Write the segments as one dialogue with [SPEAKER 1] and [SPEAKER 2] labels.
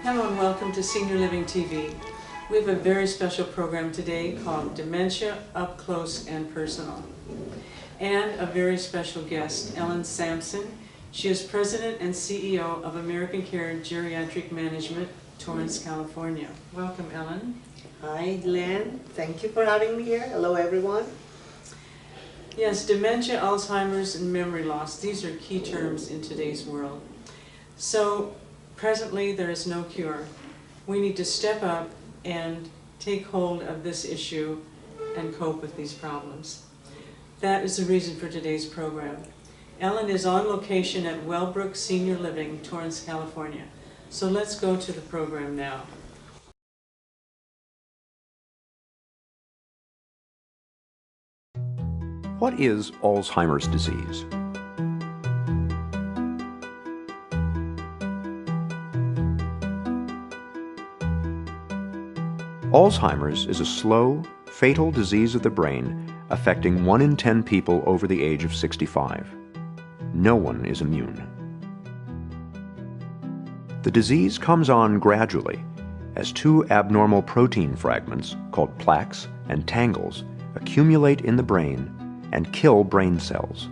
[SPEAKER 1] Hello and welcome to Senior Living TV. We have a very special program today called Dementia Up Close and Personal. And a very special guest, Ellen Sampson. She is President and CEO of American Care Geriatric Management, Torrance, California. Welcome, Ellen.
[SPEAKER 2] Hi, Glenn. Thank you for having me here. Hello, everyone.
[SPEAKER 1] Yes, dementia, Alzheimer's, and memory loss. These are key terms in today's world. So, presently, there is no cure. We need to step up and take hold of this issue and cope with these problems. That is the reason for today's program. Ellen is on location at Wellbrook Senior Living, Torrance, California. So let's go to the program now.
[SPEAKER 3] What is Alzheimer's disease? Alzheimer's is a slow, fatal disease of the brain affecting 1 in 10 people over the age of 65. No one is immune. The disease comes on gradually as 2 abnormal protein fragments called plaques and tangles accumulate in the brain and kill brain cells.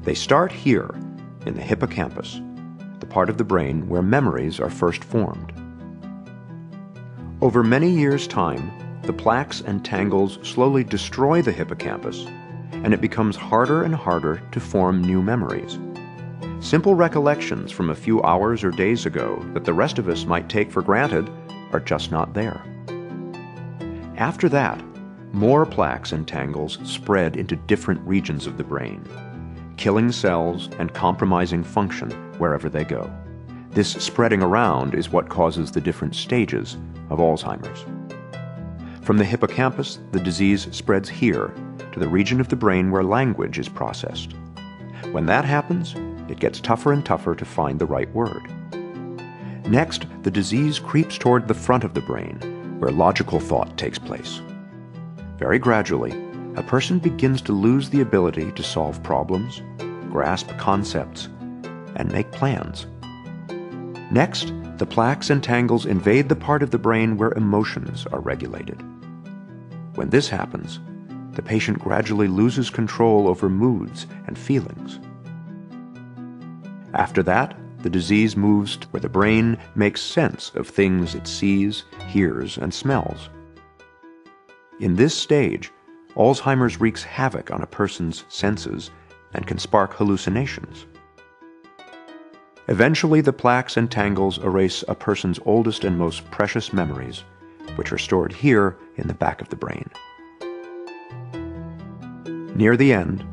[SPEAKER 3] They start here in the hippocampus, the part of the brain where memories are first formed. Over many years' time, the plaques and tangles slowly destroy the hippocampus, and it becomes harder and harder to form new memories. Simple recollections from a few hours or days ago that the rest of us might take for granted are just not there. After that, more plaques and tangles spread into different regions of the brain, killing cells and compromising function wherever they go. This spreading around is what causes the different stages of Alzheimer's. From the hippocampus, the disease spreads here to the region of the brain where language is processed. When that happens, it gets tougher and tougher to find the right word. Next, the disease creeps toward the front of the brain, where logical thought takes place. Very gradually, a person begins to lose the ability to solve problems, grasp concepts, and make plans. Next, the plaques and tangles invade the part of the brain where emotions are regulated. When this happens, the patient gradually loses control over moods and feelings. After that, the disease moves to where the brain makes sense of things it sees, hears, and smells. In this stage, Alzheimer's wreaks havoc on a person's senses and can spark hallucinations. Eventually, the plaques and tangles erase a person's oldest and most precious memories, which are stored here in the back of the brain. Near the end,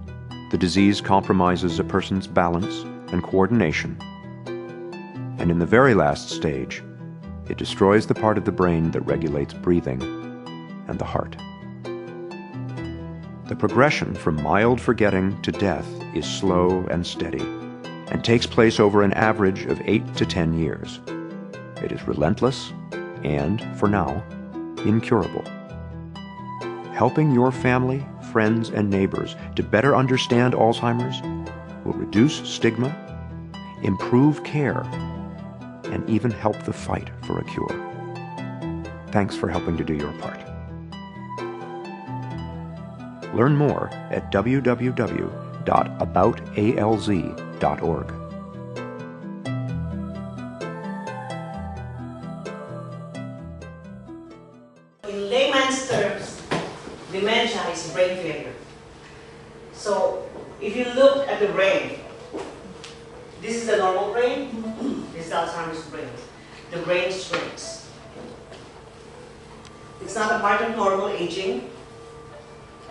[SPEAKER 3] the disease compromises a person's balance and coordination, and in the very last stage, it destroys the part of the brain that regulates breathing and the heart. The progression from mild forgetting to death is slow and steady, and takes place over an average of 8 to 10 years. It is relentless and, for now, incurable. Helping your family, friends, and neighbors to better understand Alzheimer's will reduce stigma, improve care, and even help the fight for a cure. Thanks for helping to do your part. Learn more at www.aboutalz.org.
[SPEAKER 2] In layman's terms, dementia is brain failure. So, if you look at the brain, this is the normal brain, this is Alzheimer's brain. The brain shrinks. It's not a part of normal aging.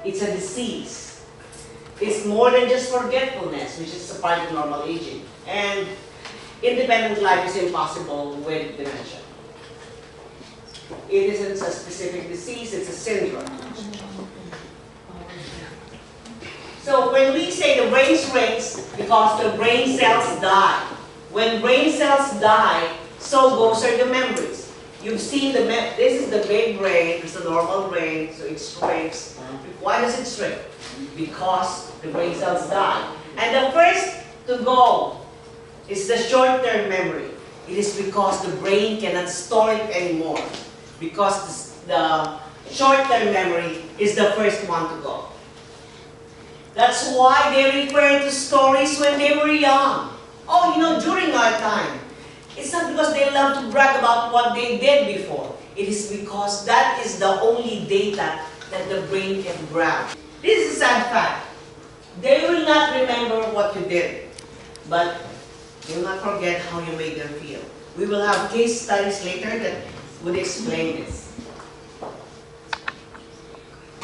[SPEAKER 2] It's a disease. It's more than just forgetfulness, which is a part of normal aging. And independent life is impossible with dementia. It isn't a specific disease, it's a syndrome. So when we say the brain shrinks because the brain cells die, when brain cells die, so goes are the memories. You've seen this is the big brain, it's the normal brain, so it shrinks. Why does it shrink? Because the brain cells die. And the first to go It's the short-term memory. It is because the brain cannot store it anymore. Because the short-term memory is the first one to go. That's why they refer to stories when they were young. Oh, you know, during our time. It's not because they love to brag about what they did before. It is because that is the only data that the brain can grab. This is a sad fact. They will not remember what you did, but they will not forget how you made them feel. We will have case studies later that would explain this.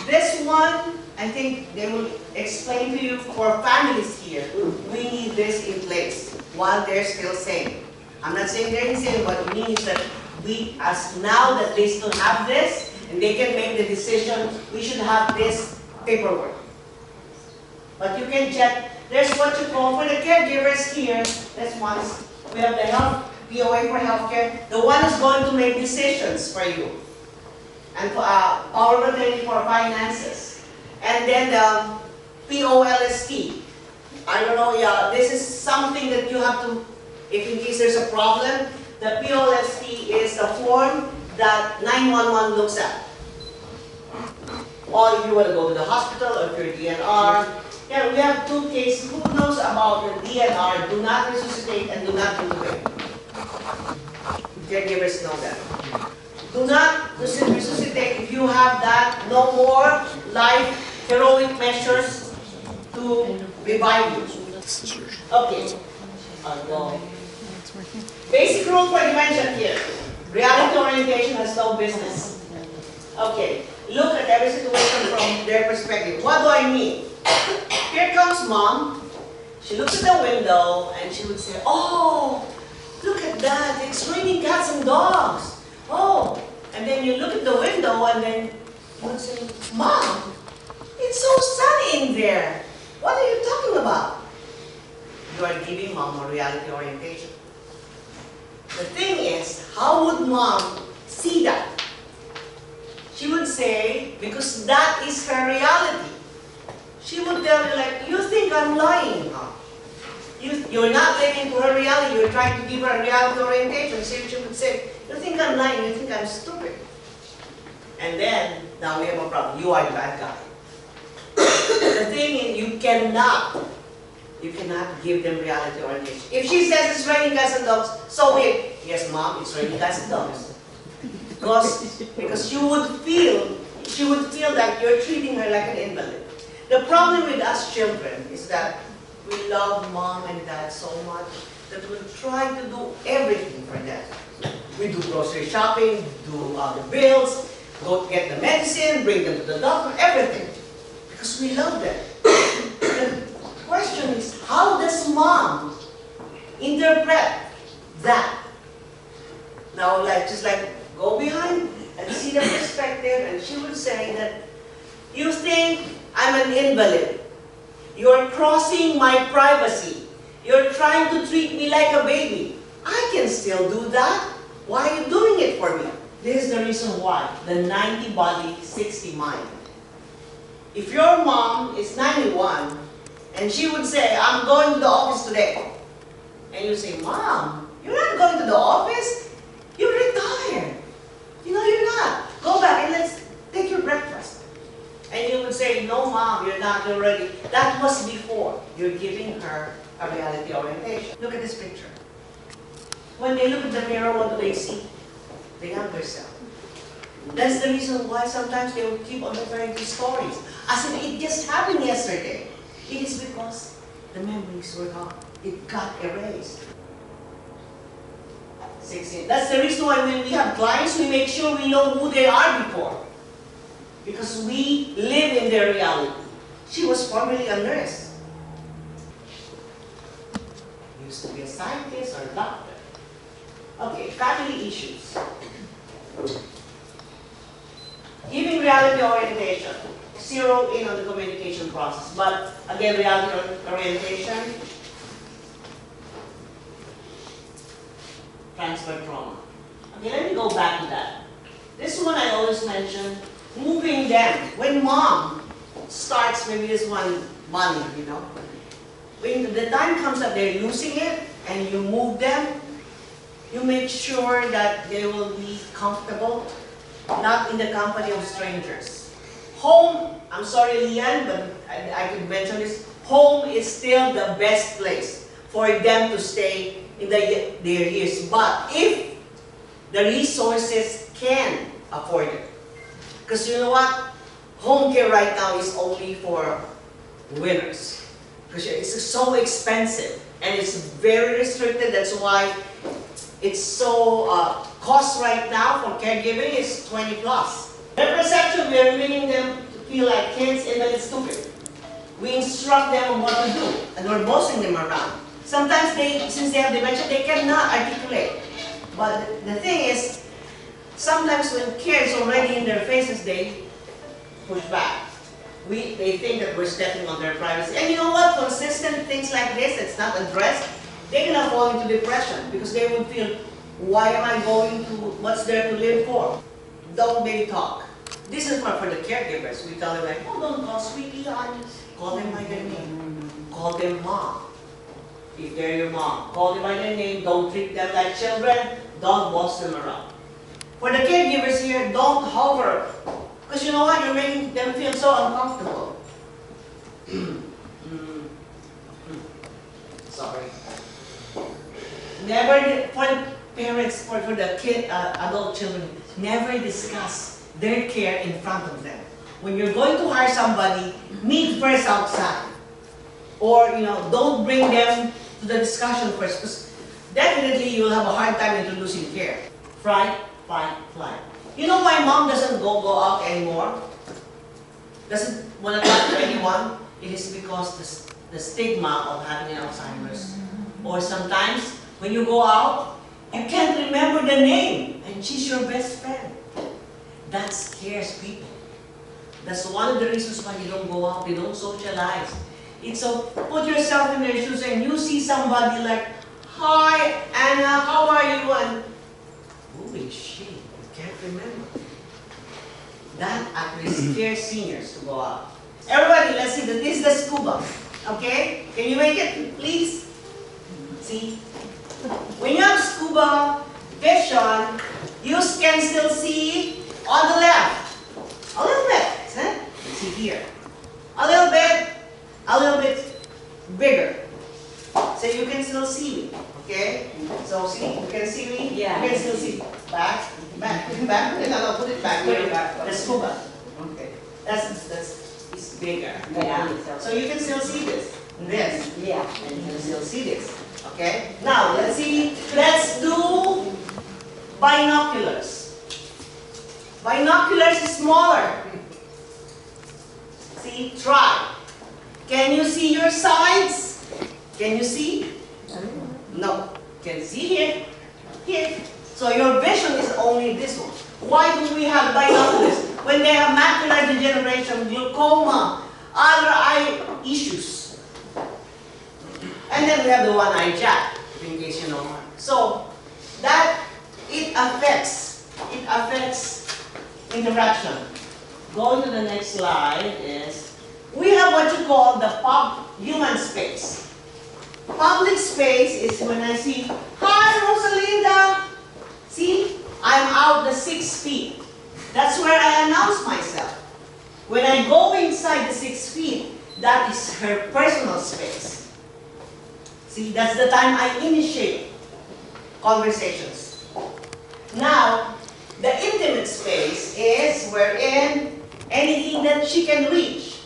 [SPEAKER 2] This one, I think they will explain to you for families here. We need this in place while they're still sane. I'm not saying they're insane, but it means that we, as now that they still have this, and they can make the decision, we should have this paperwork. But you can check, there's what you call for the caregivers here, that's one. We have the health, POA for healthcare, the one who's going to make decisions for you. And power of attorney for finances. And then the POLST. I don't know, yeah, this is something that you have to, if in case there's a problem, the POLST is the form that 911 looks at. Or if you want to go to the hospital, or if you're DNR. Yeah, we have two cases. Who knows about the DNR? Do not resuscitate and do not intubate. Caregivers know that. Do not resuscitate if you have that. No more life heroic measures to revive you. Okay. I'll go. Basic rule for dementia here. Reality orientation has no business. Okay. Look at every situation from their perspective. What do I mean? Here comes mom. She looks at the window and she would say, oh, look at that. It's raining cats and dogs. Oh. And then you look at the window and then you would say, Mom, it's so sunny in there. What are you talking about? You are giving mom a reality orientation. The thing is, how would mom see that? She would say, because that is her reality. She would tell you like, you think I'm lying, huh? You're not living to her reality, you're trying to give her a reality orientation. So she would say, you think I'm lying, you think I'm stupid. And then, now we have a problem. You are the bad guy. The thing is, you cannot give them reality orientation. If she says it's raining cats and dogs, so wait. Yes, mom, it's raining cats and dogs. Because she would feel that you're treating her like an invalid. The problem with us children is that we love mom and dad so much that we'll try to do everything for them. We do grocery shopping, do the bills, go get the medicine, bring them to the doctor, everything. Because we love them. The question is, how does mom interpret that? Now, just go behind and see the perspective, and she would say that, you think I'm an invalid. You're crossing my privacy. You're trying to treat me like a baby. I can still do that. Why are you doing it for me? This is the reason why. The 90 body, 60 mind. If your mom is 91, and she would say, I'm going to the office today. And you say, Mom, you're not going to the office? You're retired. You know you're not. Go back and let's take your breakfast. And you would say, no, Mom, you're not, you're ready. That was before. You're giving her a reality orientation. Look at this picture. When they look at the mirror, what do they see? The younger self. That's the reason why sometimes they will keep on referring to stories. As if it just happened yesterday. It is because the memories were gone. It got erased. 16. That's the reason why when we have clients, we make sure we know who they are before. Because we live in their reality. She was formerly a nurse. Used to be a scientist or a doctor. Okay, family issues. Giving reality orientation. Zero in on the communication process. But again, reality orientation. Transfer trauma. Okay, let me go back to that. This one I always mention, moving them. When mom starts maybe this one money, you know. When the time comes that they're losing it, and you move them, you make sure that they will be comfortable, not in the company of strangers. Home, I'm sorry Lian, but I could mention this, home is still the best place for them to stay in their years. But if the resources can afford it, because you know what? Home care right now is only for winners. Because it's so expensive and it's very restricted. That's why it's so, cost right now for caregiving is 20 plus. Their perception, we are making them to feel like kids and that it's stupid. We instruct them on what to do and we're bossing them around. Sometimes since they have dementia, they cannot articulate. But the thing is, sometimes when care is already in their faces, they push back. They think that we're stepping on their privacy. And you know what? Consistent things like this that's not addressed, they're gonna fall into depression because they would feel, why am I going to, what's there to live for? Don't baby talk. This is for the caregivers. We tell them like, oh, don't call sweetie, call them by their name. Call them mom. If they're your mom, call them by their name. Don't treat them like children. Don't boss them around. For the caregivers here, don't hover. Because you know what? You're making them feel so uncomfortable. Sorry. Never, for parents, for the adult children, never discuss their care in front of them. When you're going to hire somebody, meet first outside. Or, you know, don't bring them to the discussion first. Because definitely you'll have a hard time introducing care. Fight, fight, flight. You know why mom doesn't go out anymore? Doesn't want to talk to anyone? It is because the stigma of having Alzheimer's. Or sometimes, when you go out, you can't remember the name, and she's your best friend. That scares people. That's one of the reasons why you don't go out, you don't socialize. It's so, put yourself in their shoes and you see somebody like, hi, Anna, how are you? And, holy shit. Can't remember. That actually scares seniors to go out. Everybody, let's see. This is the scuba. Okay? Can you make it, please? See? When you have scuba vision, you can still see on the left. A little bit. Let's see here. A little bit bigger. So you can still see me. Okay? So see, you can see me?
[SPEAKER 4] Yeah.
[SPEAKER 2] You can still see. Back. Put it back. No, put it back.
[SPEAKER 4] Put it back.
[SPEAKER 2] The scuba. Okay. It's bigger.
[SPEAKER 4] Yeah.
[SPEAKER 2] So you can still see this. This.
[SPEAKER 4] Yeah.
[SPEAKER 2] And you can still see this. Okay? Now, let's see. Let's do binoculars. Binoculars is smaller. See? Try. Can you see your sides? Can you see? No. Can you see here? Here. So your vision is only this one. Why do we have binoculars? When they have macular degeneration, glaucoma, other eye issues. And then we have the one-eye jack, in case you know. So that it affects interaction. Going to the next slide is, we have what you call the human space. Public space is when I see, hi Rosalinda, see, I'm out the 6 feet. That's where I announce myself. When I go inside the 6 feet, that is her personal space. See, that's the time I initiate conversations. Now, the intimate space is wherein anything that she can reach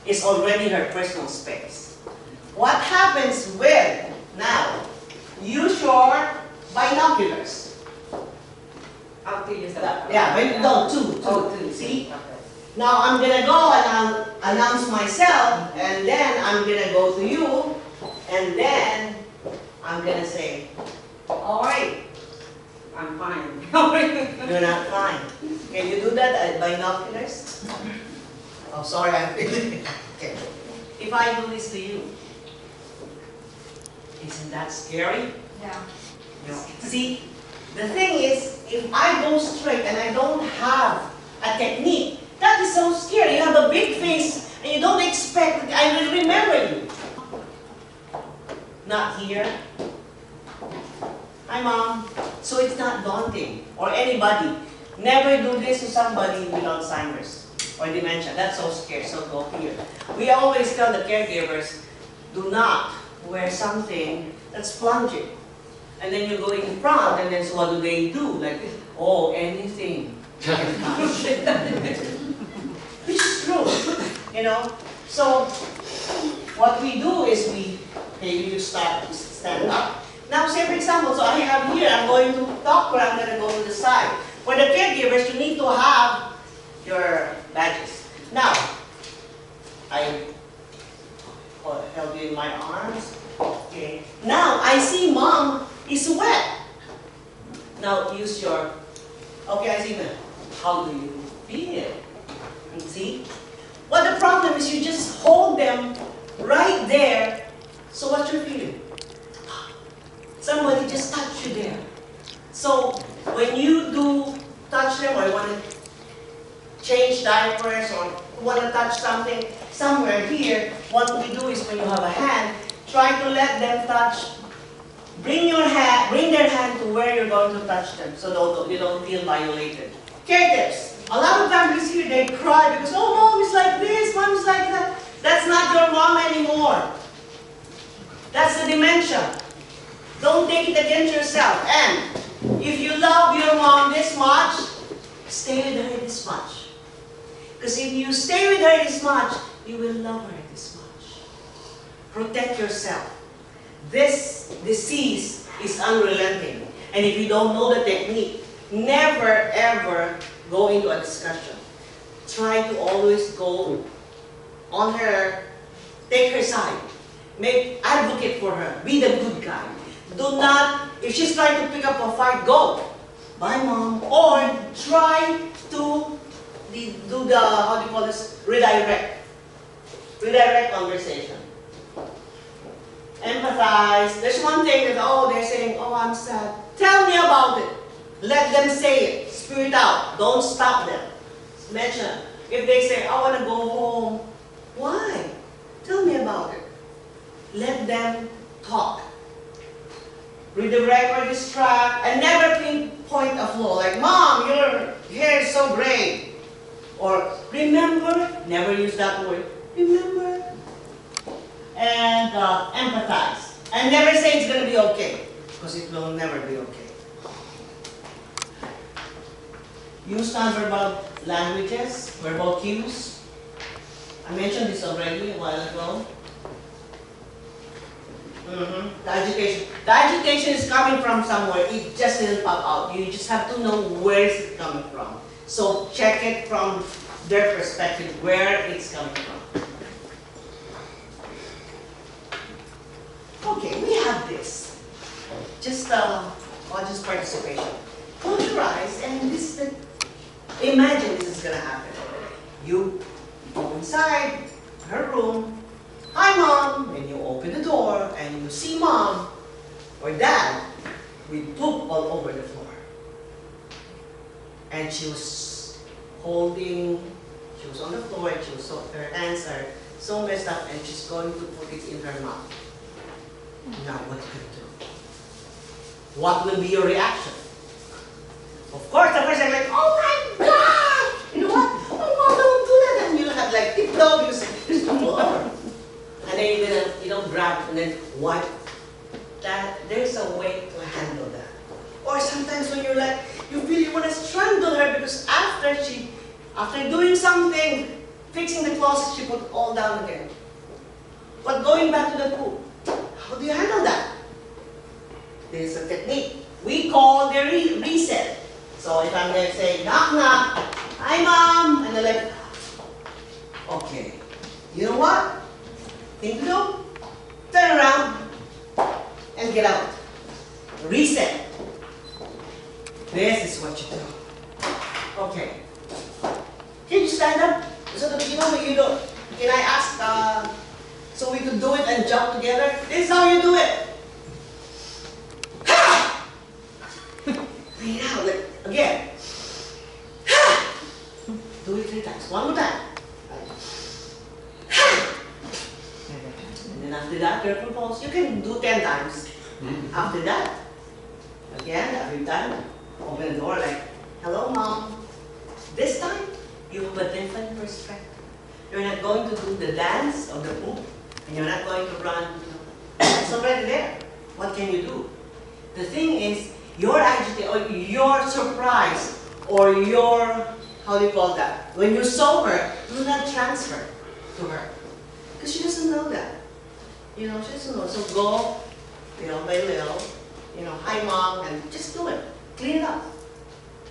[SPEAKER 2] is already her personal space. What happens when, now, use your binoculars.
[SPEAKER 4] How to use that?
[SPEAKER 2] Yeah, two.
[SPEAKER 4] Oh, two.
[SPEAKER 2] See?
[SPEAKER 4] Okay.
[SPEAKER 2] Now I'm gonna go and I'll announce myself, and then I'm gonna go to you, and then I'm gonna say, all right,
[SPEAKER 4] I'm fine.
[SPEAKER 2] you're not fine. Can you do that at binoculars? Oh, sorry, I'm feeling okay. If I do this to you, isn't that scary?
[SPEAKER 4] Yeah.
[SPEAKER 2] No. See, the thing is, if I go straight and I don't have a technique, that is so scary. You have a big face and you don't expect that I will remember you. Not here, Hi, Mom. So it's not daunting. Or anybody. Never do this to somebody with Alzheimer's or dementia. That's so scary. So go here. We always tell the caregivers, do not wear something that's plunging. And then you go in front, and then so what do they do? Like, oh, anything. Which is true, you know. So what we do is maybe you start to stand up. Now, say for example, so I have here, I'm going to talk, but I'm going to go to the side. For the caregivers, you need to have your badges. Now, I held you in my arms. Okay. Now, I see Mom is wet. Now, use your, okay, I see that. How do you feel? And see? What the problem is, you just hold them right there. So what's your feeling? Somebody just touched you there. So when you do touch them, or you want to change diapers, or want to touch something somewhere here, what we do is when you have a hand, try to let them touch. Bring their hand to where you're going to touch them, so you don't feel violated. Care tips. A lot of families here, they cry because, oh, Mom is like this, Mom is like that. That's not your mom anymore. That's the dementia. Don't take it against yourself. And if you love your mom this much, stay with her this much. Because if you stay with her this much, you will love her this much. Protect yourself. This disease is unrelenting. And if you don't know the technique, never ever go into a discussion. Try to always go on her, take her side. Advocate for her. Be the good guy. Do not, if she's trying to pick up a fight, go. Bye, Mom. Or try to do the, how do you call this, redirect. Redirect conversation. Empathize. There's one thing that, oh, they're saying, oh, I'm sad. Tell me about it. Let them say it. Spew it out. Don't stop them. Mention it. If they say, I want to go home, why? Tell me about it. Let them talk. Redirect or distract, and never pinpoint a flaw. Like, Mom, your hair is so gray. Or, remember, never use that word. Remember. And empathize. And never say it's going to be okay, because it will never be okay. Use nonverbal languages, verbal cues. I mentioned this already a while ago. The agitation. The agitation is coming from somewhere. It just didn't pop out. You just have to know where is it coming from. So check it from their perspective, where it's coming from. Okay, we have this. Just audience participation. Close your eyes, and this is imagine this is gonna happen. You go inside her room. Hi, Mom. And you open the door, and you see Mom or Dad with poop all over the floor. And she was on the floor, and her hands are so messed up, and she's going to put it in her mouth. Now, what do you do? What will be your reaction? Of course, the first I'm like, oh my God! You know what? Oh, Mom, don't do that. And you'll have like tiptoe because there's no more. And then you don't grab and then wipe. There's a way to handle that. Or sometimes when you're like, you feel you want to strangle her because after doing something, fixing the closet, she put it all down again. But going back to the poop, how do you handle that? There's a technique. We call the reset. So if I'm going to say, knock, knock, hi, Mom, and they're like, okay, you know what? Thing to do? Turn around and get out. Reset. This is what you do. Okay. Can you stand up? So that you know what you do. Can I ask, so we could do it and jump together? This is how you do it. Breathe out, like, again. Do it 3 times. One more time. And then after that, careful pause. You can do 10 times. After that, Again, every time, open the door like, hello mom. This time, you have a different perspective. You're not going to do the dance of the poop, and you're not going to run. It's already there. What can you do? The thing is, your agitated, or your surprise, or your, how do you call that? When you saw her, do not transfer to her. Because she doesn't know that. She doesn't know. So go, by little, hi mom, and just do it. Clean it up.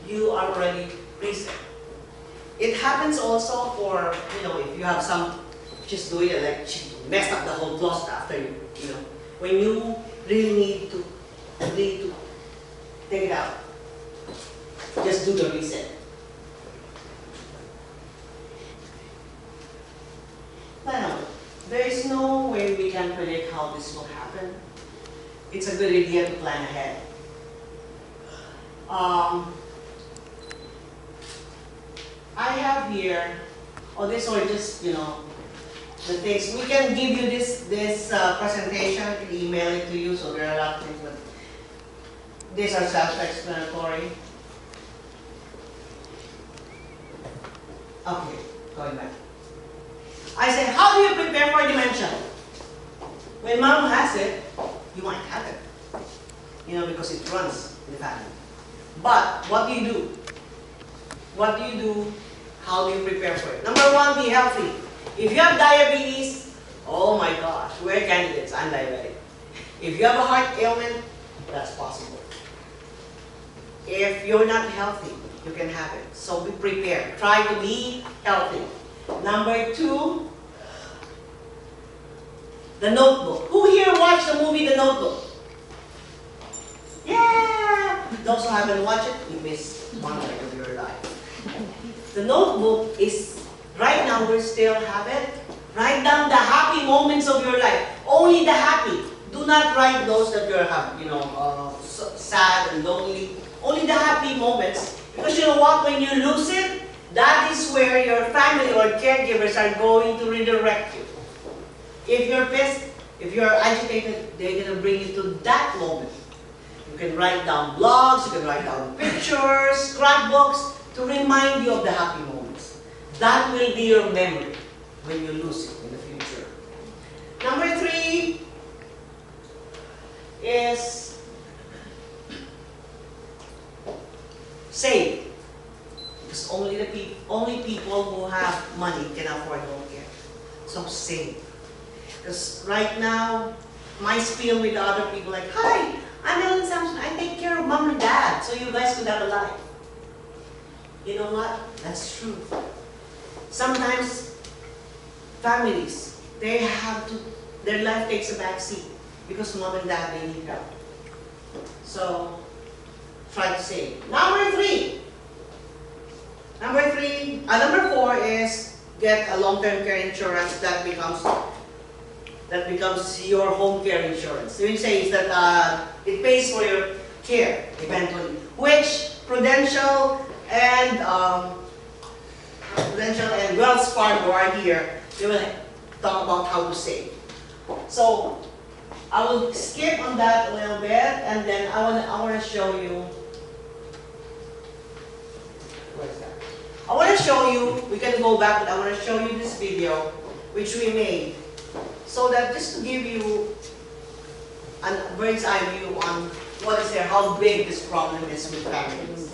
[SPEAKER 2] You are already reset. It happens also for, if you have some, just do it like she messed up the whole closet after you, When you really need to take it out, just do the reset. Now, there is no way we can predict how this will happen. It's a good idea to plan ahead. I have here, this are just, the things. We can give you this presentation, email it to you, so there are a lot of things, but these are self-explanatory. Okay, going back. I said, how do you prepare for dementia? When mom has it, you might have it, because it runs in the family. But what do you do? What do you do? How do you prepare for it? Number one, be healthy. If you have diabetes, oh my gosh, we're candidates. I'm diabetic. If you have a heart ailment, that's possible. If you're not healthy, you can have it. So be prepared. Try to be healthy. Number two, The Notebook. Who here watched the movie The Notebook? Yeah! Those who haven't watched it, you missed one night of your life. The Notebook is, right now we still have it. Write down the happy moments of your life. Only the happy. Do not write those that you're sad and lonely. Only the happy moments. Because you know what? When you lose it, that is where your family or caregivers are going to redirect you. If you're pissed, if you're agitated, they're going to bring you to that moment. You can write down blogs, you can write down pictures, scrapbooks, to remind you of the happy moments. That will be your memory when you lose it in the future. Number three is save. Because only people who have money can afford home care. So save. Because right now, my spiel with other people like, hi, I'm Ellen Sampson. I take care of mom and dad, so you guys could have a life. You know what? That's true. Sometimes families, their life takes a back seat because mom and dad, they need help. So try to save. Number four is get a long-term care insurance that becomes your home care insurance. It says that it pays for your care eventually, which Prudential and Wells Fargo are here. They will talk about how to save. So I will skip on that a little bit, and then I want to show you. Where's that? I want to show you. We can go back, but I want to show you this video which we made, so that just to give you a bird's eye view on what is there, how big this problem is with families.